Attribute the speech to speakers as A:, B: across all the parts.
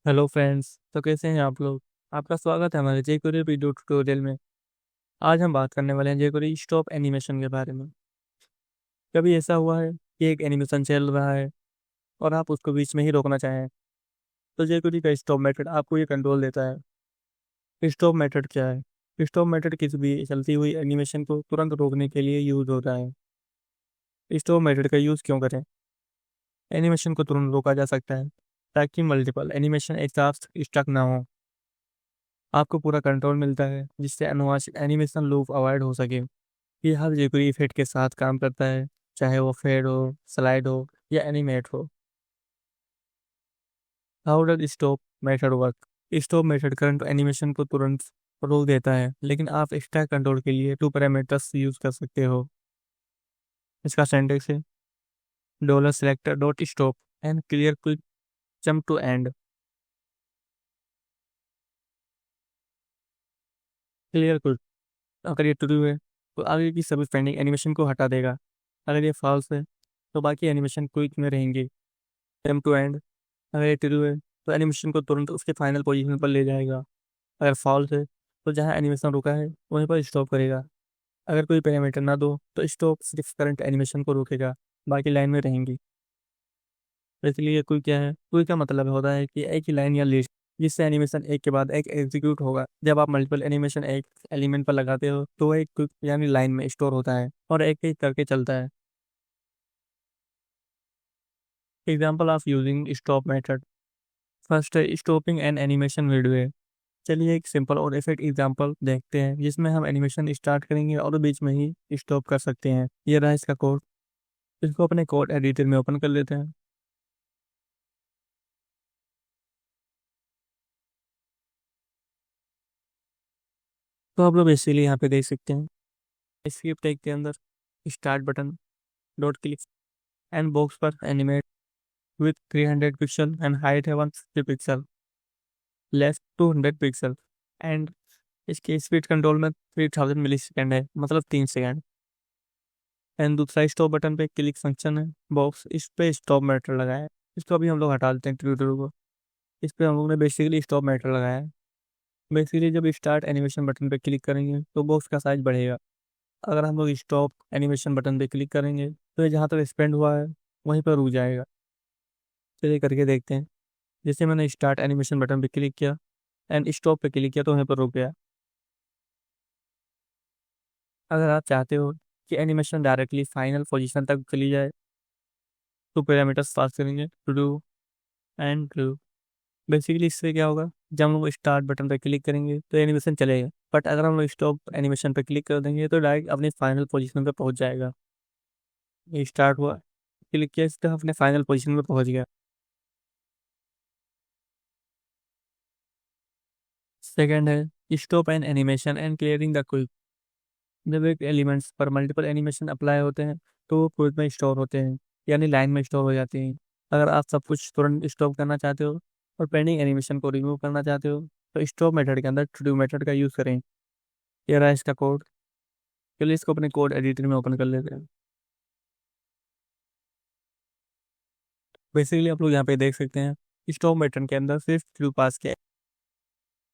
A: Hello friends. तो कैसे हैं आप लोग। आपका स्वागत है हमारे जेकोरी वीडियो ट्यूटोरियल में। आज हम बात करने वाले हैं जेकोरी स्टॉप एनिमेशन के बारे में। कभी ऐसा हुआ है कि एक एनिमेशन चल रहा है और आप उसको बीच में ही रोकना चाहें, तो जेकोरी का स्टॉप मेथड आपको ये कंट्रोल देता है। स्टॉप मेथड क्या है? स्टॉप मेथड किसी भी चलती हुई एनिमेशन को तुरंत रोकने के लिए यूज होता है। स्टॉप मेथड का यूज क्यों करें? एनिमेशन को तुरंत रोका जा सकता है ताकि मल्टीपल एनिमेशन एक साथ स्टक ना हो। आपको पूरा कंट्रोल मिलता है जिससे अनुवांशिक एनिमेशन लूप अवॉइड हो सके। ये हर जेकोरी इफेक्ट के साथ काम करता है, चाहे वो फेड हो, स्लाइड हो या एनिमेट हो। How does stop method work? Stop method current animation को तुरंत रोक देता है, लेकिन आप एक्स्ट्रा कंट्रोल के लिए टू पैरामीटर्स यूज कर सकते हो। इसका सिंटैक्स है dollar selector dot stop and clear quick jump to end. Clear quick, अगर ये ट्रू है तो आगे की सभी पेंडिंग एनिमेशन को हटा देगा। अगर ये फॉल्स है तो बाकी एनिमेशन क्विक में रहेंगी। जंप टू एंड, अगर ये ट्रू है तो एनिमेशन को तुरंत उसके फाइनल पोजीशन पर ले जाएगा। अगर फॉल्स है तो जहां एनिमेशन रुका है वहीं पर स्टॉप करेगा। अगर कोई पैरामीटर ना दो तो स्टॉप सिर्फ करंट एनिमेशन को रोकेगा, बाकी लाइन में रहेंगी। तो इसलिए कोई क्या है, कोई का मतलब होता है कि एक ही लाइन या लिस्ट जिससे एनिमेशन एक के बाद एक एग्जीक्यूट होगा। जब आप मल्टीपल एनिमेशन एक एलिमेंट पर लगाते हो तो वो एक क्विक यानी लाइन में स्टोर होता है और एक एक करके चलता है। Example of using stop method. First है स्टॉपिंग एन एनिमेशन वीडियो। चलिए एक सिंपल और इफेक्ट एग्जांपल देखते हैं जिसमें हम एनिमेशन स्टार्ट करेंगे और बीच में ही स्टॉप कर सकते हैं। ये रहा इसका कोड। इसको अपने कोड एडिटर में ओपन कर लेते हैं। तो आप लोग इसीलिए यहाँ पे देख सकते हैं स्क्रिप्ट टैग के अंदर start button dot click and box पर animate width 300 pixel and height है 150 पिक्सल, लेफ्ट 200 पिक्सल एंड इसके स्पीड कंट्रोल में 3000 मिली सेकेंड है, मतलब 3 सेकंड। एंड दूसरा स्टॉप बटन पे क्लिक फंक्शन है बॉक्स, इस पे स्टॉप मैटर लगाया है। इसको अभी हम लोग हटा देते हैं ट्यूटोरियल को। इस पे हम लोग ने बेसिकली स्टॉप मैटर लगाया है। बेसिकली जब स्टार्ट एनिमेशन बटन पे क्लिक करेंगे तो बॉक्स का साइज बढ़ेगा। अगर हम लोग स्टॉप एनिमेशन बटन पे क्लिक करेंगे तो ये जहाँ तक स्पेंड हुआ है वहीं पर रुक जाएगा। चलिए करके देखते हैं। जैसे मैंने स्टार्ट एनिमेशन बटन पे क्लिक किया एंड स्टॉप पे क्लिक किया तो वहीं पर रुक गया। अगर आप चाहते हो कि एनिमेशन डायरेक्टली फाइनल पोजीशन तक चली जाए तो पैरामीटर्स पास करेंगे ट्रू एंड ट्रू। बेसिकली इससे क्या होगा, जब हम लोग स्टार्ट बटन पर क्लिक करेंगे तो एनिमेशन चलेगा, बट अगर हम लोग स्टॉप एनिमेशन पर क्लिक कर देंगे तो डायरेक्ट अपनी फाइनल पोजीशन पर पहुंच जाएगा। ये स्टार्ट हुआ, क्लिक किया, इस तरह अपने फाइनल पोजीशन में पहुंच गया। सेकंड है stop N animation and clearing the quick. जब एक एलिमेंट्स पर मल्टीपल एनिमेशन अप्लाई होते हैं तो वो क्विक में स्टोर होते हैं, यानी लाइन में स्टोर हो जाते हैं। अगर आप सब कुछ तुरंत स्टॉप करना चाहते हो और पेंडिंग एनिमेशन को रिमूव करना चाहते हो तो स्टॉप मेथड के अंदर टू डू मेथड का यूज़ करें। ये रहा इसका कोड। चलिए इसको अपने कोड एडिटर में ओपन कर लेते हैं। बेसिकली आप लोग यहाँ पे देख सकते हैं स्टॉप बटन के अंदर सिर्फ ट्रू पास किया।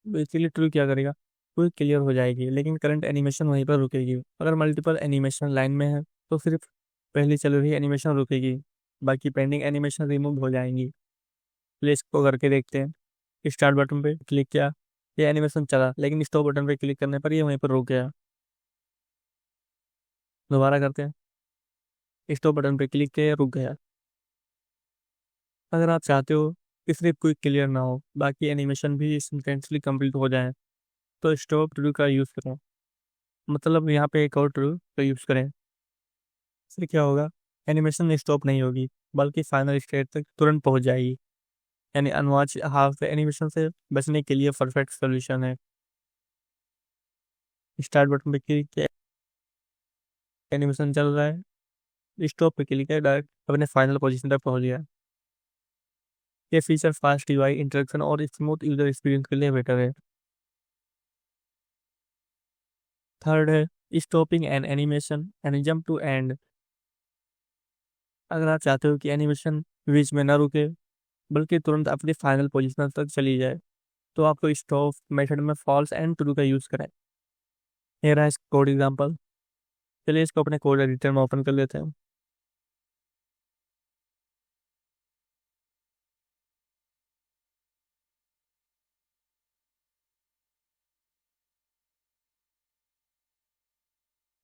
A: बेसिकली ट्रू क्या करेगा, क्विक क्लियर हो जाएगी लेकिन करंट एनिमेशन वहीं पर रुकेगी। अगर मल्टीपल एनिमेशन लाइन में है तो सिर्फ पहली चल रही एनिमेशन रुकेगी, बाकी पेंडिंग एनिमेशन रिमूव हो जाएंगी। प्ले इसको करके देखते हैं। स्टार्ट बटन पे क्लिक किया, ये एनिमेशन चला, लेकिन स्टॉप बटन पे क्लिक करने पर ये वहीं पर रुक गया। दोबारा करते हैं। स्टॉप बटन पे क्लिक किया, रुक गया। अगर आप चाहते हो कि सिर्फ क्विक क्लियर ना हो, बाकी एनिमेशन भी इंस्टेंटली कंप्लीट हो जाए, तो स्टॉप ट्रू का यूज़ करें। मतलब यहाँ पे एक और ट्रू का यूज़ करें। इससे क्या होगा, एनिमेशन स्टॉप नहीं होगी बल्कि फाइनल स्टेट तक तुरंत पहुंच जाएगी। यानी अनवॉच हाफ एनिमेशन से बचने के लिए परफेक्ट सोल्यूशन है। स्टार्ट बटन पे क्लिक किया, एनिमेशन चल रहा है, स्टॉप पे क्लिक किया, डायरेक्ट अपने फाइनल पोजीशन तक पहुंच गया। ये फीचर फास्ट यूआई इंटरेक्शन और स्मूथ यूजर एक्सपीरियंस के लिए बेटर है। थर्ड है stopping an animation and jump to end. अगर आप चाहते हो कि एनिमेशन बीच में ना रुके बल्कि तुरंत अपनी फाइनल पोजीशन तक चली जाए। तो आपको स्टॉप मेथड में फॉल्स एंड ट्रू का यूज़ करें। ये रहा इसका कोड एग्जाम्पल। चलिए इसको अपने कोड एडिटर में ओपन कर लेते हैं।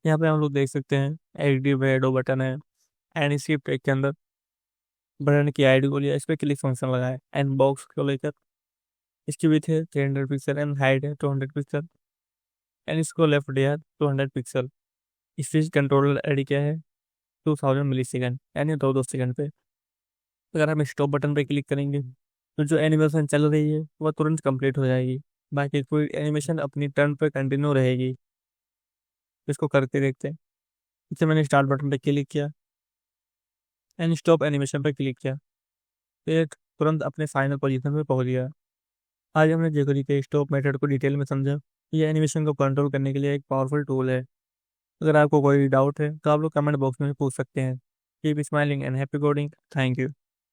A: यहाँ पे हम लोग देख सकते हैं एडिटिव एडो बटन है, एंड इसकी टैग के अंदर बटन की आईडी को लिया, इस पर क्लिक फंक्शन लगाए, एंड बॉक्स को लेकर इसकी विड्थ है 300 पिक्सल एंड हाइट है 200 पिक्सल, एंड इसको लेफ्ट दिया 200 पिक्सल। स्पीच कंट्रोलर एडी क्या है 2000 मिली सेकेंड, यानी 2 सेकंड पे। अगर हम स्टॉप बटन पे क्लिक करेंगे तो जो एनिमेशन चल रही है वह तुरंत कंप्लीट हो जाएगी, बाकी कोई एनिमेशन अपनी टर्न पे कंटिन्यू रहेगी। इसको करके देखते हैं। जैसे मैंने स्टार्ट बटन पे क्लिक किया एंड स्टॉप एनिमेशन पे क्लिक किया, तो ये तुरंत अपने फाइनल पोजीशन पे पहुंच गया। आज हमने जेगरी के स्टॉप मेथड को डिटेल में समझा। ये एनिमेशन को कंट्रोल करने के लिए एक पावरफुल टूल है। अगर आपको कोई डाउट है तो आप लोग कमेंट बॉक्स में पूछ सकते हैं। Keep smiling and happy coding. Thank you.